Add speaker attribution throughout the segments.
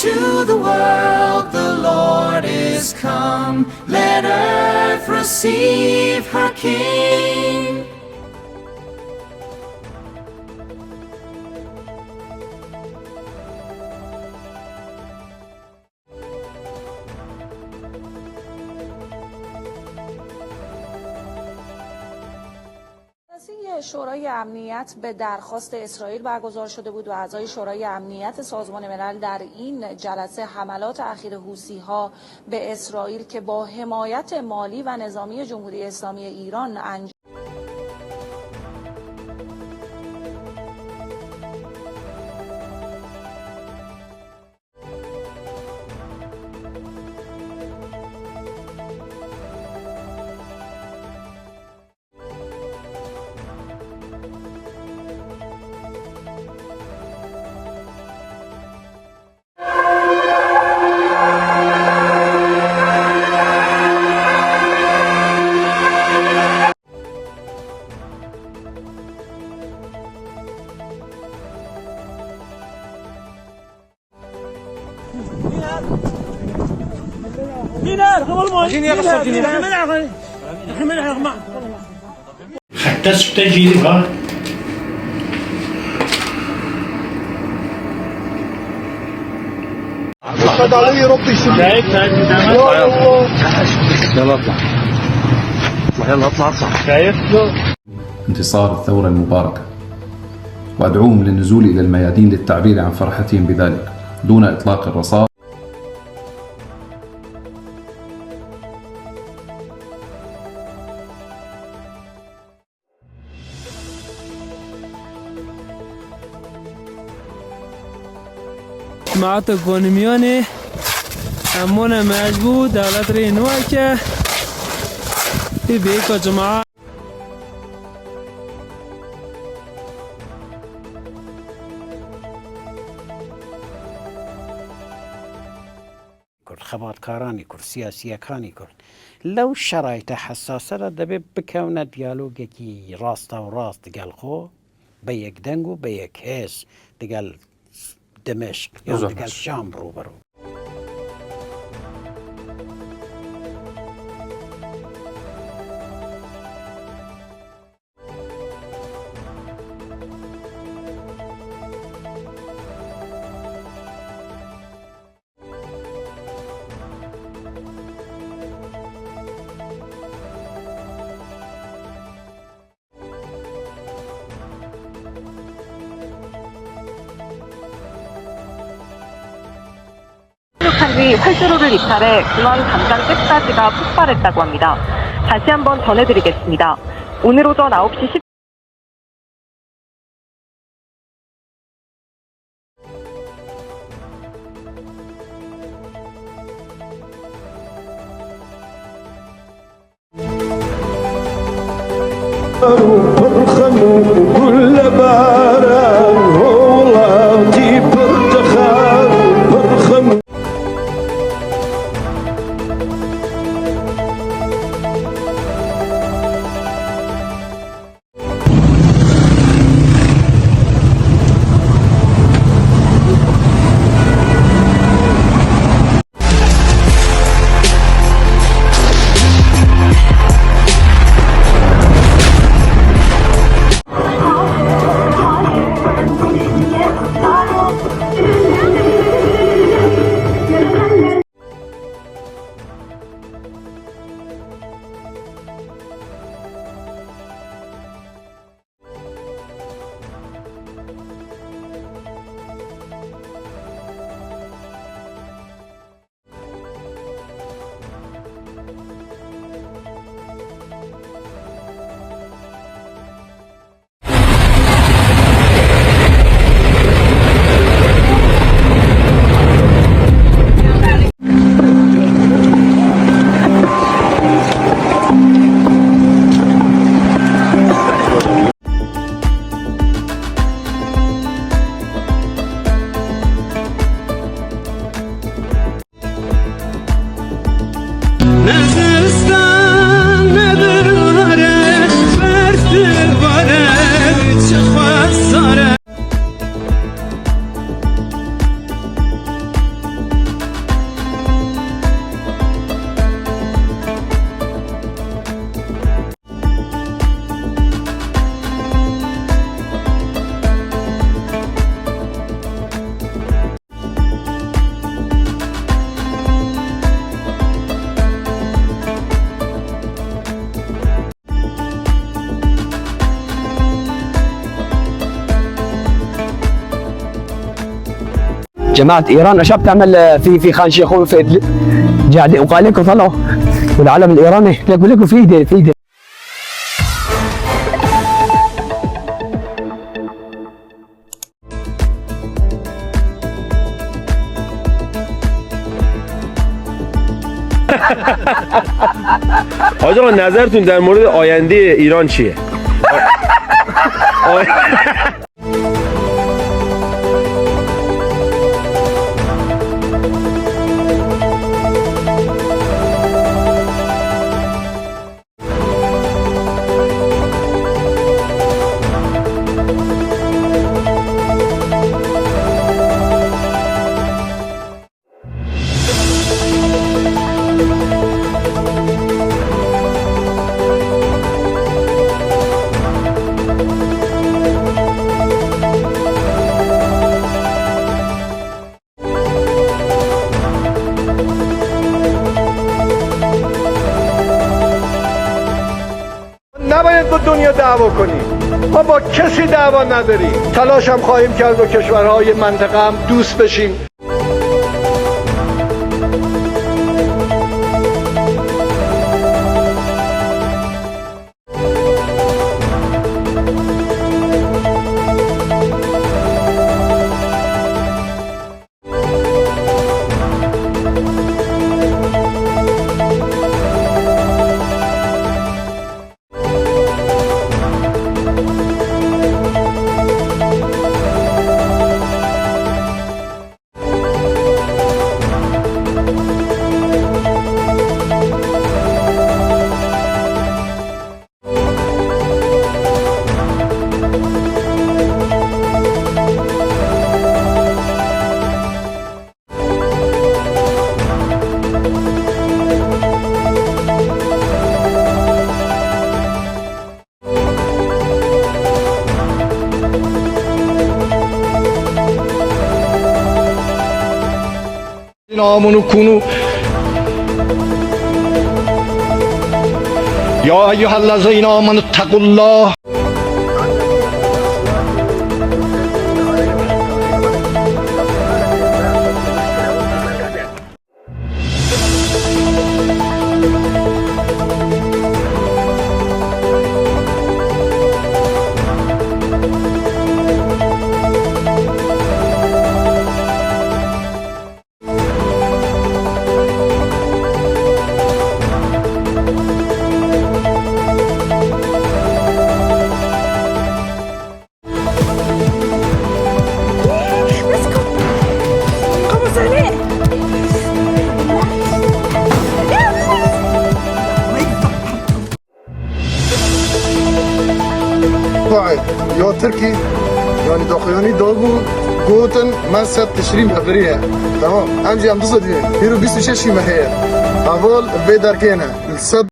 Speaker 1: to the world the Lord is come. Let earth receive her King.
Speaker 2: شورای امنیت به درخواست اسرائیل برگزار شده بود و اعضای شورای امنیت سازمان ملل در این جلسه حملات اخیر حوثی‌ها به اسرائیل که با حمایت مالی و نظامی جمهوری اسلامی ایران انجام
Speaker 3: حتى تجيبها
Speaker 4: يلا اطلع يلا اطلع شايف
Speaker 5: انتصار الثورة المباركة، وأدعوهم للنزول إلى الميادين للتعبير عن فرحتهم بذلك دون إطلاق الرصاص.
Speaker 6: جماعت گونمیان امون مجبور دولت رینوه که بیکا جماعت
Speaker 7: کرد خباتکارانی کرد سیاسیەکانی کرد لەو شرایطە حساسەرە دەبێت بکەونە دیالۆگێکی ڕاستە و ڕاست دەگەڵ خۆ بە یەکدەنگ و بە یەک هێز دەگەڵ دمشق یا دەگەڵ شام ڕوبەڕوو.
Speaker 8: 한 뒤 활주로를 이탈해 군원 담장 끝까지가 폭발했다고 합니다. 다시 한번 전해드리겠습니다. 오늘 오전 9시 10분
Speaker 4: جماعه ايران ايش بتعمل في خان شيخون في إدلب؟ قاعد وقال لكم طلعوا والعلم الايراني يقول لكم في ايدي
Speaker 9: حاج آقا نظرتون در مورد آینده ایران چیه؟
Speaker 10: نباید با دنیا دعوا کنیم. ما با کسی دعوا نداریم. تلاش هم خواهیم کرد با کشورهای منطقه هم دوست بشیم. آمنوا كونوا يا أيها الذين آمنوا اتقوا الله
Speaker 11: یا ترکی یعنی داخلیانی داغو گوتن من 100 تشریم ابریه تمام انجی هم دوست دیگه هیرو 26 ماهه اول به درکنه 100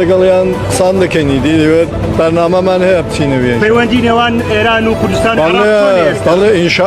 Speaker 10: دەگەڵیان قسان دەکەنی دیوێت بەرنامەمان هەیە بچینە وێ
Speaker 3: پەیوەندی نێوان ئێران و کوردستان
Speaker 10: بەڵێ ئینشا